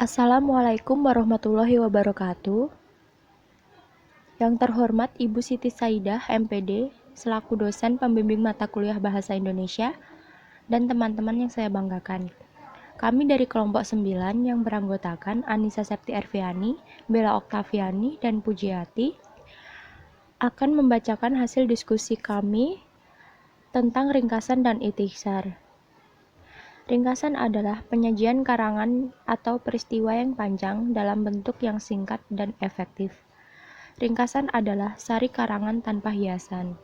Assalamualaikum warahmatullahi wabarakatuh. Yang terhormat Ibu Siti Saidah, MPD, selaku dosen pembimbing mata kuliah Bahasa Indonesia, dan teman-teman yang saya banggakan. Kami dari kelompok 9 yang beranggotakan Anissa Septi Erviani, Bella Oktaviani, dan Pujiati akan membacakan hasil diskusi kami tentang ringkasan dan ikhtisar. Ringkasan adalah penyajian karangan atau peristiwa yang panjang dalam bentuk yang singkat dan efektif. Ringkasan adalah sari karangan tanpa hiasan.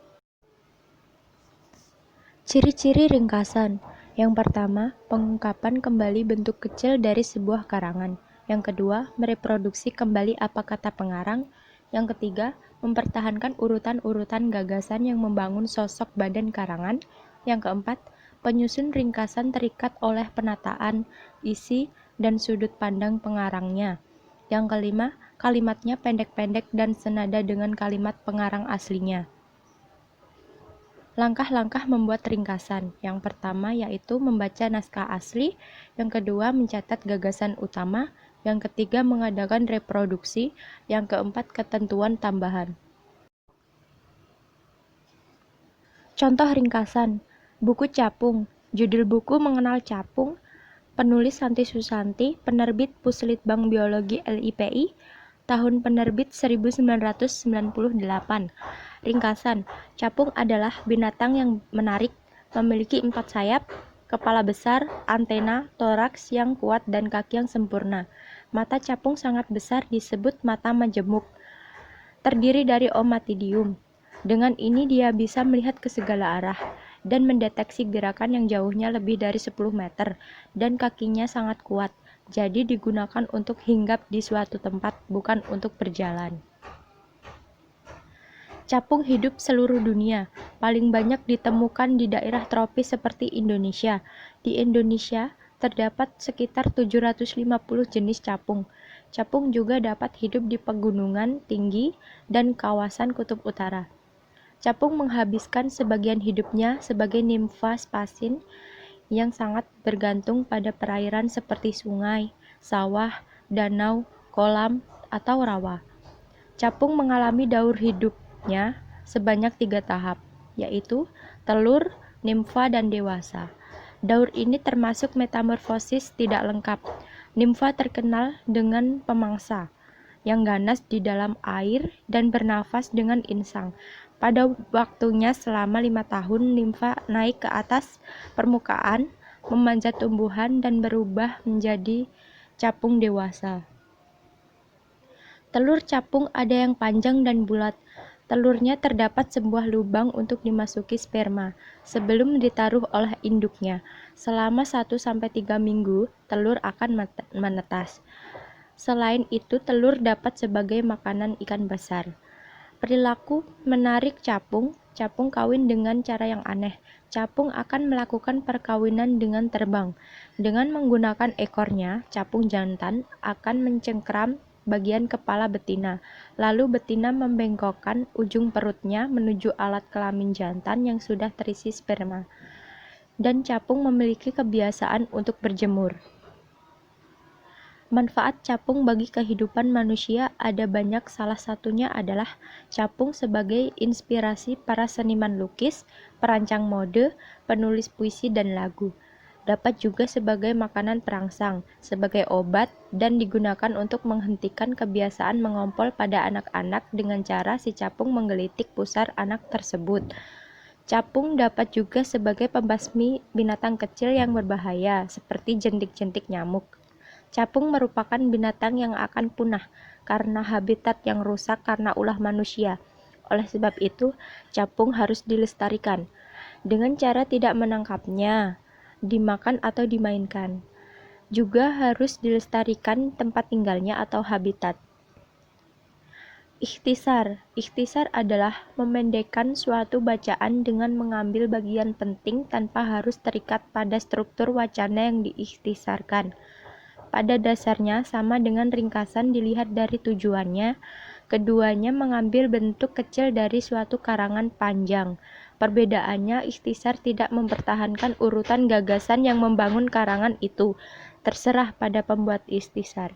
Ciri-ciri ringkasan. Yang pertama, pengungkapan kembali bentuk kecil dari sebuah karangan. Yang kedua, mereproduksi kembali apa kata pengarang. Yang ketiga, mempertahankan urutan-urutan gagasan yang membangun sosok badan karangan. Yang keempat, penyusun ringkasan terikat oleh penataan, isi, dan sudut pandang pengarangnya. Yang kelima, kalimatnya pendek-pendek dan senada dengan kalimat pengarang aslinya. Langkah-langkah membuat ringkasan. Yang pertama yaitu membaca naskah asli, yang kedua mencatat gagasan utama, yang ketiga mengadakan reproduksi, yang keempat ketentuan tambahan. Contoh ringkasan. Buku Capung. Judul buku Mengenal Capung. Penulis Santi Susanti, penerbit Puslitbang Biologi LIPI, tahun penerbit 1998. Ringkasan. Capung adalah binatang yang menarik, memiliki 4 sayap, kepala besar, antena, toraks yang kuat, dan kaki yang sempurna. Mata capung sangat besar disebut mata majemuk. Terdiri dari omatidium. Dengan ini dia bisa melihat ke segala arah dan mendeteksi gerakan yang jauhnya lebih dari 10 meter, dan kakinya sangat kuat, jadi digunakan untuk hinggap di suatu tempat, bukan untuk berjalan. Capung hidup seluruh dunia, paling banyak ditemukan di daerah tropis seperti Indonesia. Di Indonesia, terdapat sekitar 750 jenis capung. Capung juga dapat hidup di pegunungan tinggi dan kawasan kutub utara. Capung menghabiskan sebagian hidupnya sebagai nimfa spasin yang sangat bergantung pada perairan seperti sungai, sawah, danau, kolam, atau rawa. Capung mengalami daur hidupnya sebanyak 3 tahap, yaitu telur, nimfa, dan dewasa. Daur ini termasuk metamorfosis tidak lengkap. Nimfa terkenal dengan pemangsa yang ganas di dalam air dan bernafas dengan insang. Pada waktunya selama 5 tahun, nimfa naik ke atas permukaan, memanjat tumbuhan, dan berubah menjadi capung dewasa. Telur capung ada yang panjang dan bulat. Telurnya terdapat sebuah lubang untuk dimasuki sperma sebelum ditaruh oleh induknya. Selama 1-3 minggu, telur akan menetas. Selain itu, telur dapat sebagai makanan ikan besar. Perilaku menarik capung. Capung kawin dengan cara yang aneh. Capung akan melakukan perkawinan dengan terbang. Dengan menggunakan ekornya, capung jantan akan mencengkram bagian kepala betina. Lalu betina membengkokkan ujung perutnya menuju alat kelamin jantan yang sudah terisi sperma. Dan capung memiliki kebiasaan untuk berjemur. Manfaat capung bagi kehidupan manusia ada banyak, salah satunya adalah capung sebagai inspirasi para seniman lukis, perancang mode, penulis puisi dan lagu. Dapat juga sebagai makanan perangsang, sebagai obat, dan digunakan untuk menghentikan kebiasaan mengompol pada anak-anak dengan cara si capung menggelitik pusar anak tersebut. Capung dapat juga sebagai pembasmi binatang kecil yang berbahaya, seperti jentik-jentik nyamuk. Capung merupakan binatang yang akan punah karena habitat yang rusak karena ulah manusia. Oleh sebab itu, capung harus dilestarikan dengan cara tidak menangkapnya, dimakan atau dimainkan. Juga harus dilestarikan tempat tinggalnya atau habitat. Ikhtisar. Ikhtisar adalah memendekkan suatu bacaan dengan mengambil bagian penting tanpa harus terikat pada struktur wacana yang diikhtisarkan. Pada dasarnya sama dengan ringkasan dilihat dari tujuannya. Keduanya mengambil bentuk kecil dari suatu karangan panjang. Perbedaannya, ikhtisar tidak mempertahankan urutan gagasan yang membangun karangan itu, terserah pada pembuat ikhtisar.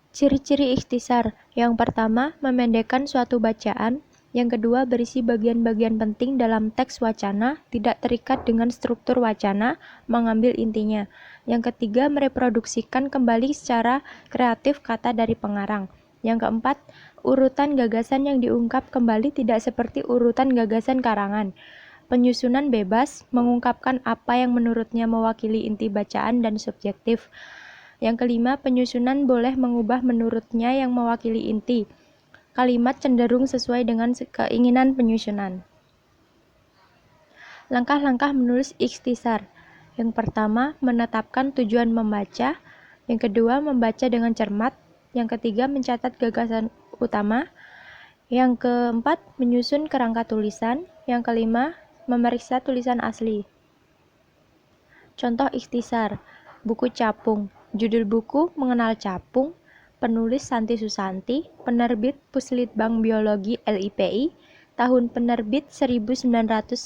Ciri-ciri ikhtisar: yang pertama, memendekkan suatu bacaan. Yang kedua, berisi bagian-bagian penting dalam teks wacana, tidak terikat dengan struktur wacana, mengambil intinya. Yang ketiga, mereproduksikan kembali secara kreatif kata dari pengarang. Yang keempat, urutan gagasan yang diungkap kembali tidak seperti urutan gagasan karangan. Penyusunan bebas, mengungkapkan apa yang menurutnya mewakili inti bacaan dan subjektif. Yang kelima, penyusunan boleh mengubah menurutnya yang mewakili inti. Kalimat cenderung sesuai dengan keinginan penyusunan. Langkah-langkah menulis ikhtisar. Yang pertama, menetapkan tujuan membaca. Yang kedua, membaca dengan cermat. Yang ketiga, mencatat gagasan utama. Yang keempat, menyusun kerangka tulisan. Yang kelima, memeriksa tulisan asli. Contoh ikhtisar: buku capung. Judul buku Mengenal Capung, penulis Santi Susanti, penerbit Puslitbang Biologi LIPI, tahun penerbit 1998.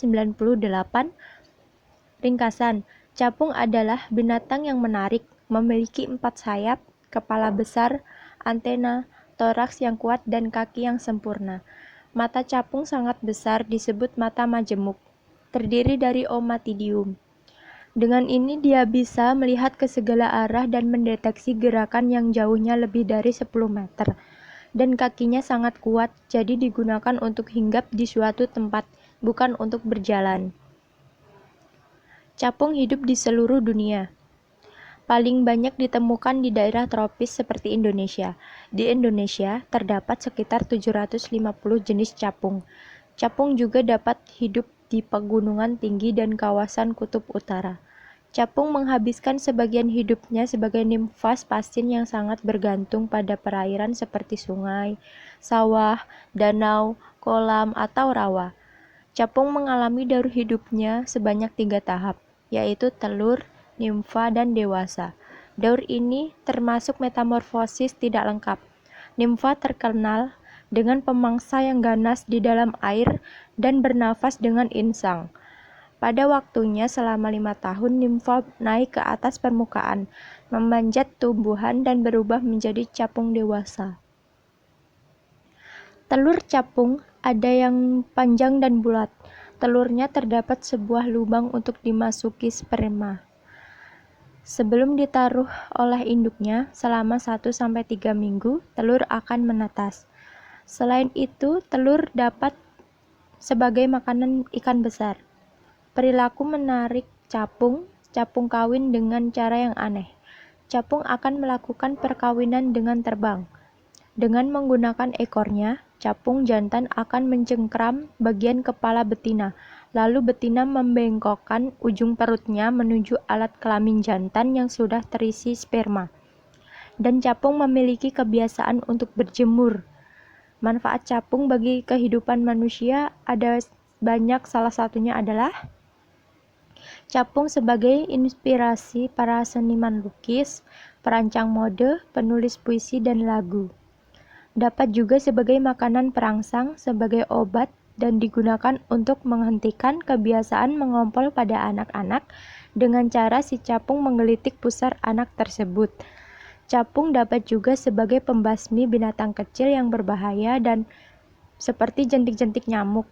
Ringkasan: capung adalah binatang yang menarik, memiliki 4 sayap, kepala besar, antena, toraks yang kuat dan kaki yang sempurna. Mata capung sangat besar disebut mata majemuk, terdiri dari omatidium. Dengan ini dia bisa melihat ke segala arah dan mendeteksi gerakan yang jauhnya lebih dari 10 meter. Dan kakinya sangat kuat, jadi digunakan untuk hinggap di suatu tempat, bukan untuk berjalan. Capung hidup di seluruh dunia. Paling banyak ditemukan di daerah tropis seperti Indonesia. Di Indonesia terdapat sekitar 750 jenis capung. Capung juga dapat hidup di pegunungan tinggi dan kawasan kutub utara. Capung menghabiskan sebagian hidupnya sebagai nimfa pasin yang sangat bergantung pada perairan seperti sungai, sawah, danau, kolam, atau rawa. Capung mengalami daur hidupnya sebanyak 3 tahap, yaitu telur, nimfa, dan dewasa. Daur ini termasuk metamorfosis tidak lengkap. Nimfa terkenal dengan pemangsa yang ganas di dalam air dan bernafas dengan insang. Pada waktunya selama 5 tahun, nimfa naik ke atas permukaan, memanjat tumbuhan dan berubah menjadi capung dewasa. Telur capung ada yang panjang dan bulat. Telurnya terdapat sebuah lubang untuk dimasuki sperma. Sebelum ditaruh oleh induknya selama 1-3 minggu, telur akan menetas. Selain itu, telur dapat sebagai makanan ikan besar. Perilaku menarik capung kawin dengan cara yang aneh. Capung akan melakukan perkawinan dengan terbang. Dengan menggunakan ekornya, capung jantan akan mencengkram bagian kepala betina, lalu betina membengkokkan ujung perutnya menuju alat kelamin jantan yang sudah terisi sperma. Dan capung memiliki kebiasaan untuk berjemur. Manfaat capung bagi kehidupan manusia ada banyak, salah satunya adalah capung sebagai inspirasi para seniman lukis, perancang mode, penulis puisi, dan lagu. Dapat juga sebagai makanan perangsang, sebagai obat, dan digunakan untuk menghentikan kebiasaan mengompol pada anak-anak dengan cara si capung menggelitik pusar anak tersebut. Capung dapat juga sebagai pembasmi binatang kecil yang berbahaya dan seperti jentik-jentik nyamuk.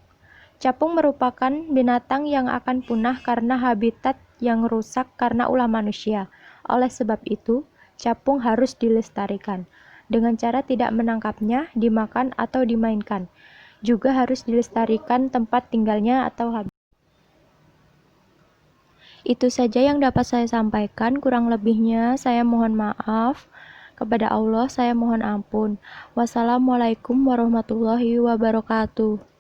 Capung merupakan binatang yang akan punah karena habitat yang rusak karena ulah manusia. Oleh sebab itu, capung harus dilestarikan dengan cara tidak menangkapnya, dimakan, atau dimainkan. Juga harus dilestarikan tempat tinggalnya atau habitat. Itu saja yang dapat saya sampaikan, kurang lebihnya saya mohon maaf. Kepada Allah saya mohon ampun. Wassalamualaikum warahmatullahi wabarakatuh.